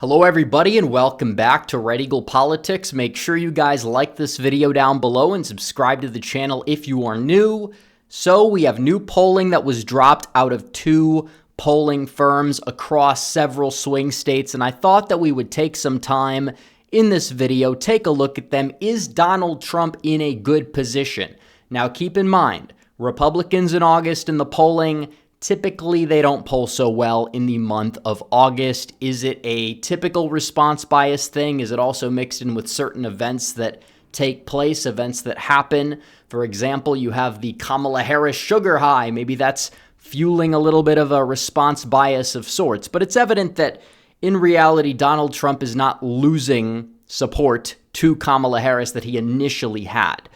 Hello everybody and welcome back to Red Eagle Politics. Make sure you guys like this video down below and subscribe to the channel if you are new. So we have new polling that was dropped out of two polling firms across several swing states, and I thought that we would take some time in this video, take a look at them. Is Donald Trump in a good position? Now keep in mind, Republicans in August in the polling, typically, they don't poll so well in the month of August. Is it a typical response bias thing? Is it also mixed in with certain events that take place, events that happen? For example, you have the Kamala Harris sugar high. Maybe that's fueling a little bit of a response bias of sorts. But it's evident that in reality, Donald Trump is not losing support to Kamala Harris that he initially had.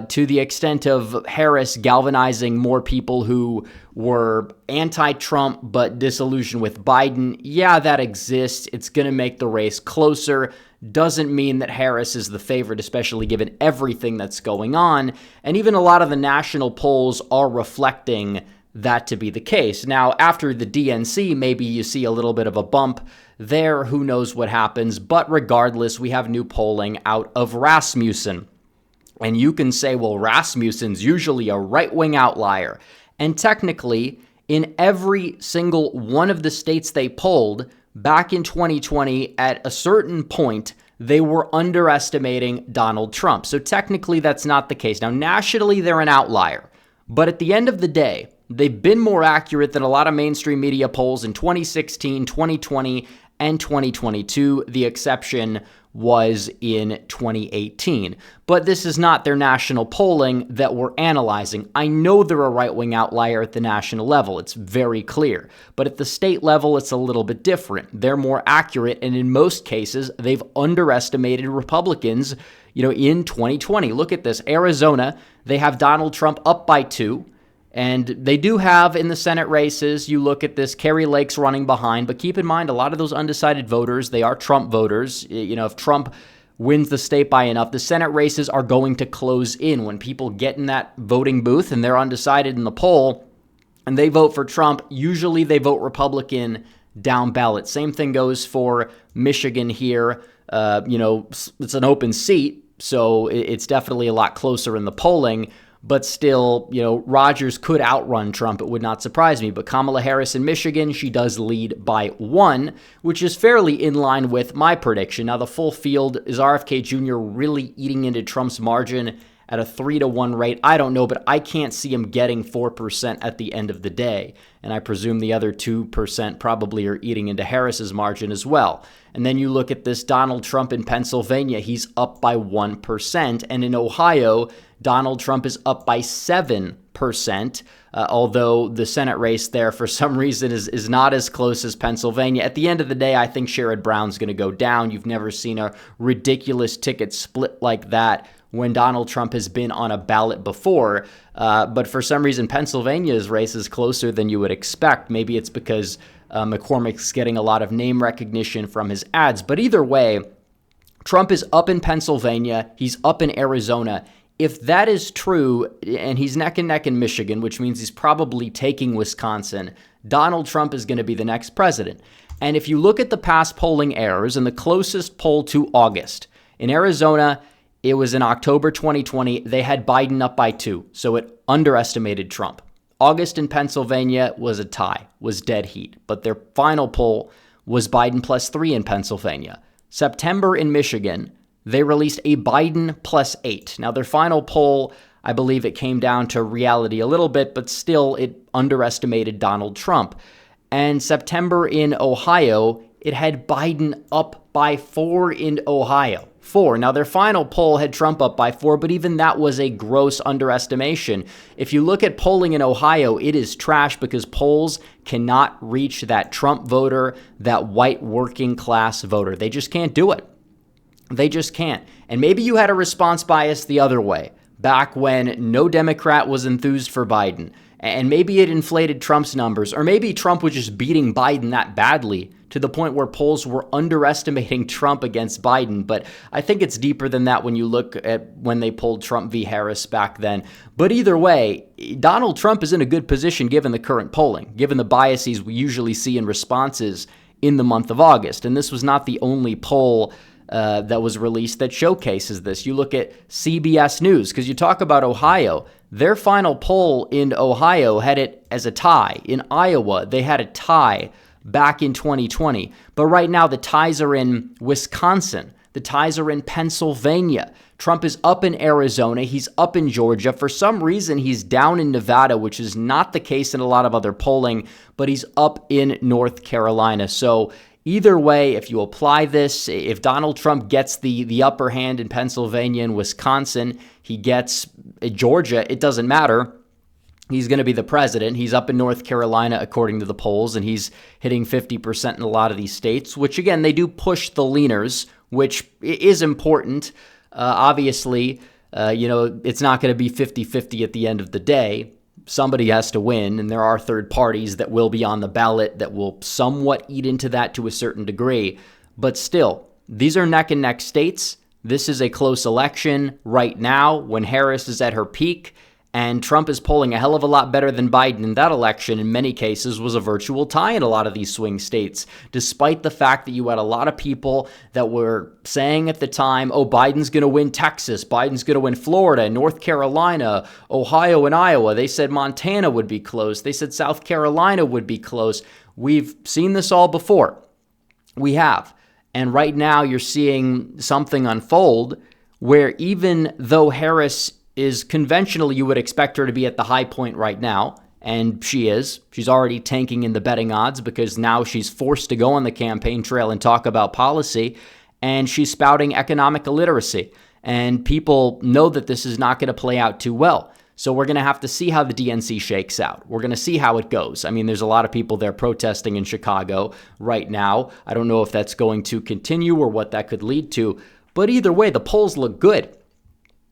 To the extent of Harris galvanizing more people who were anti-Trump but disillusioned with Biden, yeah, that exists. It's going to make the race closer. Doesn't mean that Harris is the favorite, especially given everything that's going on. And even a lot of the national polls are reflecting that to be the case. Now, after the DNC, maybe you see a little bit of a bump there. Who knows what happens? But regardless, we have new polling out of Rasmussen. And you can say, well, Rasmussen's usually a right-wing outlier. And technically, in every single one of the states they polled back in 2020, at a certain point, they were underestimating Donald Trump. So technically, that's not the case. Now, nationally, they're an outlier. But at the end of the day, they've been more accurate than a lot of mainstream media polls in 2016, 2020, and 2022. The exception was in 2018. But this is not their national polling that we're analyzing. I know they're a right-wing outlier at the national level. It's very clear. But at the state level, it's a little bit different. They're more accurate, and in most cases, they've underestimated Republicans, in 2020. Look at this. Arizona, they have Donald Trump up by 2. And they do have in the Senate races, you look at this, Kari Lake's running behind, but keep in mind, a lot of those undecided voters, they are Trump voters. If Trump wins the state by enough, the Senate races are going to close in. When people get in that voting booth and they're undecided in the poll and they vote for Trump, usually they vote Republican down ballot. Same thing goes for Michigan here. It's an open seat, so it's definitely a lot closer in the polling. But still, Rogers could outrun Trump. It would not surprise me. But Kamala Harris in Michigan, she does lead by 1, which is fairly in line with my prediction. Now, the full field, is RFK Jr. really eating into Trump's margin at a 3-1 rate? I don't know, but I can't see him getting 4% at the end of the day. And I presume the other 2% probably are eating into Harris's margin as well. And then you look at this Donald Trump in Pennsylvania, he's up by 1%. And in Ohio, Donald Trump is up by 7%, although the Senate race there, for some reason, is not as close as Pennsylvania. At the end of the day, I think Sherrod Brown's going to go down. You've never seen a ridiculous ticket split like that when Donald Trump has been on a ballot before. But for some reason, Pennsylvania's race is closer than you would expect. Maybe it's because McCormick's getting a lot of name recognition from his ads. But either way, Trump is up in Pennsylvania. He's up in Arizona. If that is true, and he's neck and neck in Michigan, which means he's probably taking Wisconsin, Donald Trump is going to be the next president. And if you look at the past polling errors, and the closest poll to August, in Arizona, it was in October 2020, they had Biden up by 2, so it underestimated Trump. August in Pennsylvania was a tie, was dead heat, but their final poll was Biden plus 3 in Pennsylvania. September in Michigan, they released a Biden plus 8. Now, their final poll, I believe it came down to reality a little bit, but still it underestimated Donald Trump. And September in Ohio, it had Biden up by 4 in Ohio. 4. Now, their final poll had Trump up by 4, but even that was a gross underestimation. If you look at polling in Ohio, it is trash because polls cannot reach that Trump voter, that white working class voter. They just can't do it. They just can't. And maybe you had a response bias the other way, back when no Democrat was enthused for Biden. And maybe it inflated Trump's numbers, or maybe Trump was just beating Biden that badly to the point where polls were underestimating Trump against Biden. But I think it's deeper than that when you look at when they polled Trump v. Harris back then. But either way, Donald Trump is in a good position given the current polling, given the biases we usually see in responses in the month of August. And this was not the only poll that was released that showcases this. You look at CBS News, because you talk about Ohio. Their final poll in Ohio had it as a tie. In Iowa, they had a tie back in 2020. But right now, the ties are in Wisconsin. The ties are in Pennsylvania. Trump is up in Arizona. He's up in Georgia. For some reason, he's down in Nevada, which is not the case in a lot of other polling, but he's up in North Carolina. So either way, if you apply this, if Donald Trump gets the upper hand in Pennsylvania and Wisconsin, he gets Georgia, it doesn't matter. He's going to be the president. He's up in North Carolina, according to the polls, and he's hitting 50% in a lot of these states, which, again, they do push the leaners, which is important. Obviously, it's not going to be 50-50 at the end of the day. Somebody has to win, and there are third parties that will be on the ballot that will somewhat eat into that to a certain degree. But still, these are neck and neck states. This is a close election right now when Harris is at her peak, and Trump is polling a hell of a lot better than Biden. In that election, in many cases, was a virtual tie in a lot of these swing states, despite the fact that you had a lot of people that were saying at the time, oh, Biden's going to win Texas, Biden's going to win Florida, North Carolina, Ohio, and Iowa. They said Montana would be close. They said South Carolina would be close. We've seen this all before. We have. And right now you're seeing something unfold where even though Harris is conventionally, you would expect her to be at the high point right now, and she is. She's already tanking in the betting odds because now she's forced to go on the campaign trail and talk about policy, and she's spouting economic illiteracy. And people know that this is not going to play out too well. So we're going to have to see how the DNC shakes out. We're going to see how it goes. I mean, there's a lot of people there protesting in Chicago right now. I don't know if that's going to continue or what that could lead to, but either way, the polls look good.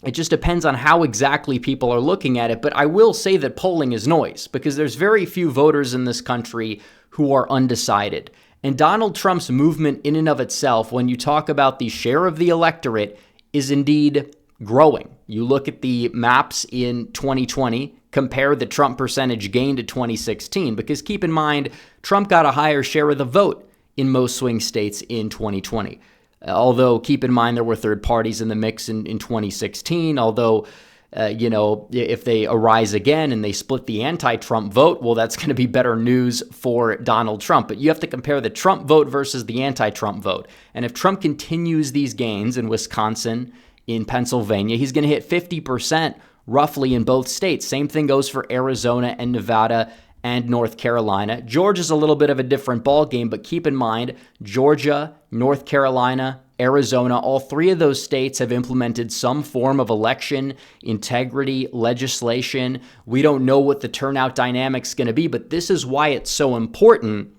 It just depends on how exactly people are looking at it. But I will say that polling is noise because there's very few voters in this country who are undecided. And Donald Trump's movement in and of itself, when you talk about the share of the electorate, is indeed growing. You look at the maps in 2020, compare the Trump percentage gain to 2016, because keep in mind, Trump got a higher share of the vote in most swing states in 2020. Although, keep in mind, there were third parties in the mix in 2016. Although, if they arise again and they split the anti-Trump vote, well, that's going to be better news for Donald Trump. But you have to compare the Trump vote versus the anti-Trump vote. And if Trump continues these gains in Wisconsin, in Pennsylvania, he's going to hit 50% roughly in both states. Same thing goes for Arizona and Nevada and North Carolina. Georgia's a little bit of a different ballgame, but keep in mind, Georgia, North Carolina, Arizona, all three of those states have implemented some form of election integrity legislation. We don't know what the turnout dynamic's going to be, but this is why it's so important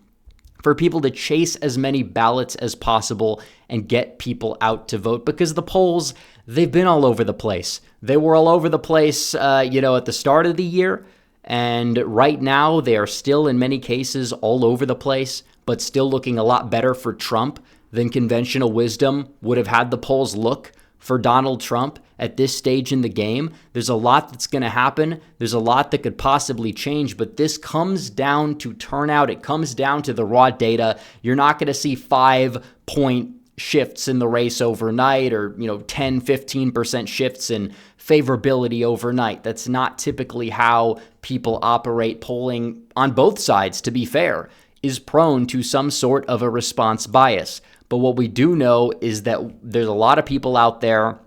for people to chase as many ballots as possible and get people out to vote, because the polls, they've been all over the place. They were all over the place, at the start of the year. And right now, they are still, in many cases, all over the place, but still looking a lot better for Trump than conventional wisdom would have had the polls look for Donald Trump at this stage in the game. There's a lot that's going to happen. There's a lot that could possibly change, but this comes down to turnout. It comes down to the raw data. You're not going to see 5-point shifts in the race overnight or, 10, 15% shifts in favorability overnight. That's not typically how people operate. Polling on both sides, to be fair, is prone to some sort of a response bias. But what we do know is that there's a lot of people out there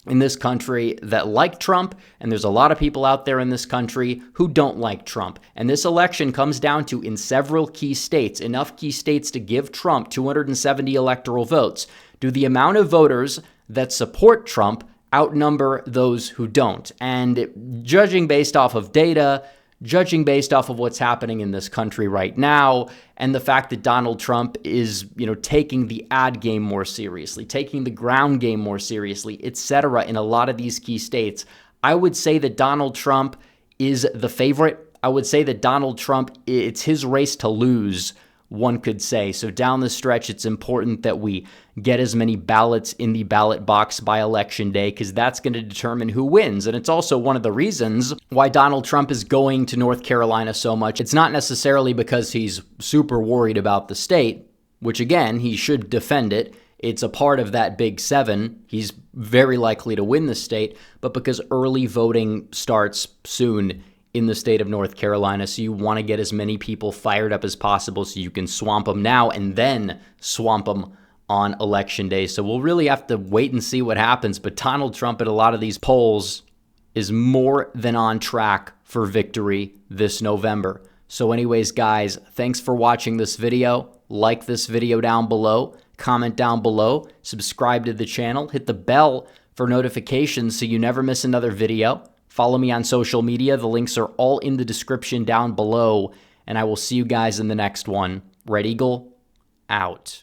in this country that like Trump, and there's a lot of people out there in this country who don't like Trump. And this election comes down to, in several key states, enough key states to give Trump 270 electoral votes. Do the amount of voters that support Trump outnumber those who don't? And judging based off of data, judging based off of what's happening in this country right now, and the fact that Donald Trump is, taking the ad game more seriously, taking the ground game more seriously, etc., in a lot of these key states, I would say that Donald Trump is the favorite. I would say that Donald Trump, it's his race to lose, one could say. So down the stretch, it's important that we get as many ballots in the ballot box by Election Day, because that's going to determine who wins. And it's also one of the reasons why Donald Trump is going to North Carolina so much. It's not necessarily because he's super worried about the state. which again, he should defend it. It's a part of that Big Seven. He's very likely to win the state, but because early voting starts soon in the state of North Carolina, so you want to get as many people fired up as possible so you can swamp them now and then swamp them on election day. So we'll really have to wait and see what happens, but Donald Trump at a lot of these polls is more than on track for victory this November. So anyways, guys, thanks for watching this video. Like this video down below, comment down below, subscribe to the channel, hit the bell for notifications so you never miss another video. Follow me on social media. The links are all in the description down below, and I will see you guys in the next one. Red Eagle, out.